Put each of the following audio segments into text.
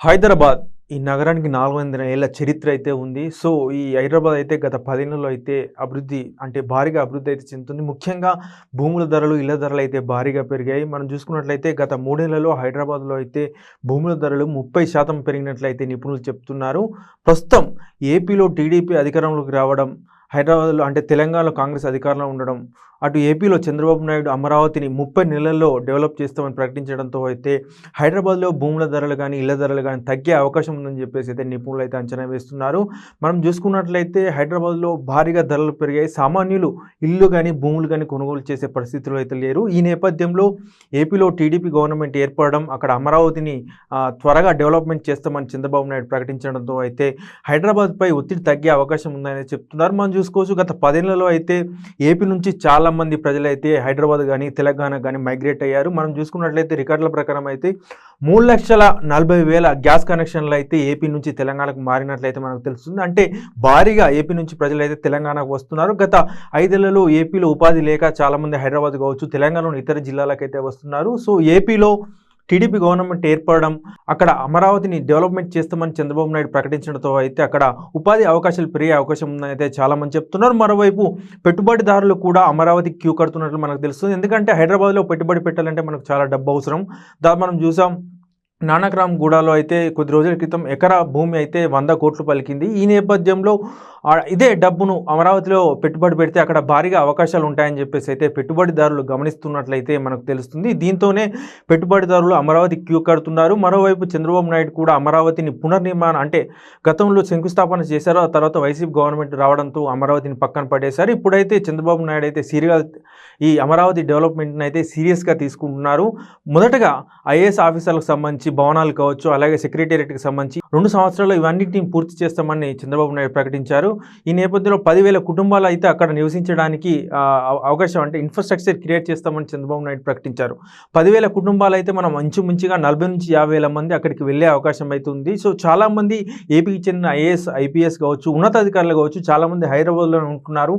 హైదరాబాద్ ఈ నగరానికి 400 ఏళ్ల చరిత్ర అయితే ఉంది. సో, ఈ హైదరాబాద్ అయితే గత 10 ఏళ్లలో అయితే అభివృద్ధి అంటే భారీగా అభివృద్ధి అయితే చెందుతుంది. ముఖ్యంగా భూముల ధరలు, ఇళ్ల ధరలు అయితే భారీగా పెరిగాయి. మనం చూసుకున్నట్లయితే గత 3 ఏళ్లలో హైదరాబాద్‌లో అయితే భూముల ధరలు 30% పెరిగినట్లయితే నిపుణులు చెప్తున్నారు. ప్రస్తుతం ఏపీలో టీడీపీ అధికారంలోకి రావడం, హైదరాబాద్‌లో అంటే తెలంగాణలో కాంగ్రెస్ అధికారంలో ఉండడం, అటు ఏపీలో చంద్రబాబు నాయుడు అమరావతిని 30 నెలల్లో డెవలప్ చేస్తామని ప్రకటించడంతో అయితే హైదరాబాద్‌లో భూముల ధరలు గానీ, ఇళ్ల ధరలు గానీ తగ్గే అవకాశం ఉందని చెప్పేసి అయితే నిపుణులు అయితే అంచనా వేస్తున్నారు. మనం చూసుకున్నట్లయితే హైదరాబాద్‌లో భారీగా ధరలు పెరిగాయి. సామాన్యులు ఇల్లు గానీ, భూములు గానీ కొనుగోలు చేసే పరిస్థితిలో అయితే లేరు. ఈ నేపథ్యంలో ఏపీలో టీడీపీ గవర్నమెంట్ ఏర్పడడం, అక్కడ అమరావతిని త్వరగా డెవలప్‌మెంట్ చేస్తామని చంద్రబాబు నాయుడు ప్రకటించడంతో అయితే హైదరాబాద్‌పై ఒత్తిడి తగ్గే అవకాశం ఉందని చెప్తున్నారు. మనం చూసుకోవచ్చు గత 10 ఏళ్లలో అయితే ఏపీ నుంచి చాలామంది ప్రజలైతే హైదరాబాద్ కానీ తెలంగాణ కానీ మైగ్రేట్ అయ్యారు. మనం చూసుకున్నట్లయితే రికార్డుల ప్రకారం అయితే 3,40,000 గ్యాస్ కనెక్షన్లు అయితే ఏపీ నుంచి తెలంగాణకు మారినట్లయితే మనకు తెలుస్తుంది. అంటే భారీగా ఏపీ నుంచి ప్రజలైతే తెలంగాణకు వస్తున్నారు. గత 5 ఏళ్లలో ఏపీలో ఉపాధి లేక చాలామంది హైదరాబాద్ కావచ్చు, తెలంగాణలోని ఇతర జిల్లాలకైతే వస్తున్నారు. సో, ఏపీలో టీడీపీ గవర్నమెంట్ ఏర్పడడం, అక్కడ అమరావతిని డెవలప్మెంట్ చేస్తామని చంద్రబాబు నాయుడు ప్రకటించడంతో అయితే అక్కడ ఉపాధి అవకాశాలు పెరిగే అవకాశం ఉందని అయితే చాలామంది చెప్తున్నారు. మరోవైపు పెట్టుబడిదారులు కూడా అమరావతికి క్యూ కడుతున్నట్లు మనకు తెలుస్తుంది. ఎందుకంటే హైదరాబాద్లో పెట్టుబడి పెట్టాలంటే మనకు చాలా డబ్బు అవసరం. మనం చూసాం నానక్రామ్ గూడలో అయితే కొద్ది రోజుల క్రితం ఎకరా భూమి అయితే 100 కోట్లు పలికింది. ఈ నేపథ్యంలో ఇదే డబ్బును అమరావతిలో పెట్టుబడి పెడితే అక్కడ భారీగా అవకాశాలు ఉంటాయని చెప్పేసి అయితే పెట్టుబడిదారులు గమనిస్తున్నట్లయితే మనకు తెలుస్తుంది. దీంతోనే పెట్టుబడిదారులు అమరావతి క్యూ కడుతున్నారు. మరోవైపు చంద్రబాబు నాయుడు కూడా అమరావతిని పునర్నిర్మాణం అంటే గతంలో శంకుస్థాపన చేశారు. ఆ తర్వాత వైసీపీ గవర్నమెంట్ రావడంతో అమరావతిని పక్కన పడేశారు. ఇప్పుడైతే చంద్రబాబు నాయుడు అయితే ఈ అమరావతి డెవలప్మెంట్ని అయితే సీరియస్గా తీసుకుంటున్నారు. మొదటగా ఐఏఎస్ ఆఫీసర్లకు సంబంధించి భవనాలు కావచ్చు, అలాగే సెక్రటేరియట్కి సంబంధించి 2 సంవత్సరాల్లో ఇవన్నిటిని పూర్తి చేస్తామని చంద్రబాబు నాయుడు ప్రకటించారు. ఈ నేపథ్యంలో 10,000 కుటుంబాలు అయితే అక్కడ నివసించడానికి అవకాశం అంటే ఇన్ఫ్రాస్ట్రక్చర్ క్రియేట్ చేస్తామని చంద్రబాబు నాయుడు ప్రకటించారు. 10,000 కుటుంబాలు అయితే మనం ఇంచుమించుగా 40 నుంచి 50,000 మంది అక్కడికి వెళ్ళే అవకాశం అయితే ఉంది. సో, చాలామంది ఏపీకి చెందిన ఐఏఎస్, ఐపీఎస్ కావచ్చు, ఉన్నతాధికారులు కావచ్చు, చాలామంది హైదరాబాద్లో ఉంటున్నారు.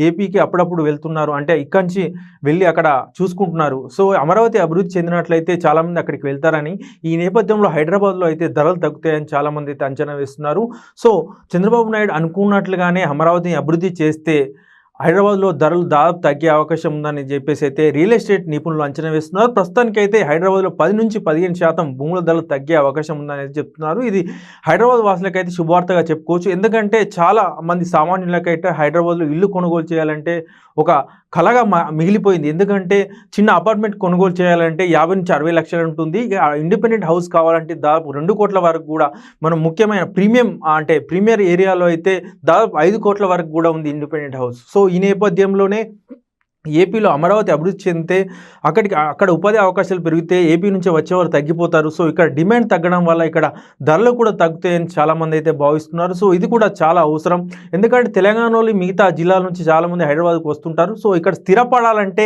ఏపీకి అప్పుడప్పుడు వెళ్తున్నారు. అంటే ఇక్కడి నుంచి వెళ్ళి అక్కడ చూసుకుంటున్నారు. సో, అమరావతి అభివృద్ధి చెందినట్లయితే చాలామంది అక్కడికి వెళ్తారని, ఈ నేపథ్యంలో హైదరాబాద్లో అయితే ధరలు తగ్గుతాయని చాలామంది అయితే అంచనా వేస్తున్నారు. సో, చంద్రబాబు నాయుడు అనుకున్నట్లుగానే అమరావతిని అభివృద్ధి చేస్తే హైదరాబాద్లో ధరలు దాదాపు తగ్గే అవకాశం ఉందని చెప్పేసి అయితే రియల్ ఎస్టేట్ నిపుణులు అంచనా వేస్తున్నారు. ప్రస్తుతానికైతే హైదరాబాద్లో 10 నుంచి 15% భూముల ధరలు తగ్గే అవకాశం ఉందని చెప్తున్నారు. ఇది హైదరాబాద్ వాసులకైతే శుభవార్తగా చెప్పుకోవచ్చు. ఎందుకంటే చాలా మంది సామాన్యులకైతే హైదరాబాద్లో ఇల్లు కొనుగోలు చేయాలంటే ఒక కలగా మిగిలిపోయింది. ఎందుకంటే చిన్న అపార్ట్మెంట్ కొనుగోలు చేయాలంటే 50 నుంచి 60 లక్షలు ఉంటుంది. ఇండిపెండెంట్ హౌస్ కావాలంటే దాదాపు 2 కోట్ల వరకు కూడా, మనం ముఖ్యమైన ప్రీమియర్ ఏరియాలో అయితే దాదాపు 5 కోట్ల వరకు కూడా ఉంది ఇండిపెండెంట్ హౌస్. సో, ఈ నేపథ్యంలోనే ఏపీలో అమరావతి అభివృద్ధి చెందితే అక్కడ ఉపాధి అవకాశాలు పెరిగితే ఏపీ నుంచి వచ్చేవారు తగ్గిపోతారు. సో, ఇక్కడ డిమాండ్ తగ్గడం వల్ల ఇక్కడ ధరలు కూడా తగ్గుతాయని చాలామంది అయితే భావిస్తున్నారు. సో, ఇది కూడా చాలా అవసరం. ఎందుకంటే తెలంగాణలో మిగతా జిల్లాల నుంచి చాలామంది హైదరాబాద్కు వస్తుంటారు. సో, ఇక్కడ స్థిరపడాలంటే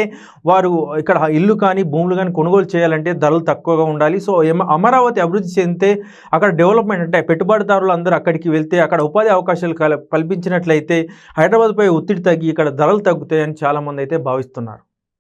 వారు ఇక్కడ ఇల్లు కానీ, భూములు కానీ కొనుగోలు చేయాలంటే ధరలు తక్కువగా ఉండాలి. సో, అమరావతి అభివృద్ధి చెందితే అక్కడ డెవలప్మెంట్ అంటే పెట్టుబడిదారులు అందరూ అక్కడికి వెళ్తే అక్కడ ఉపాధి అవకాశాలు కల్పించినట్లయితే హైదరాబాద్పై ఒత్తిడి తగ్గి ఇక్కడ ధరలు తగ్గుతాయని చాలామంది అయితే భావిస్తున్నారు.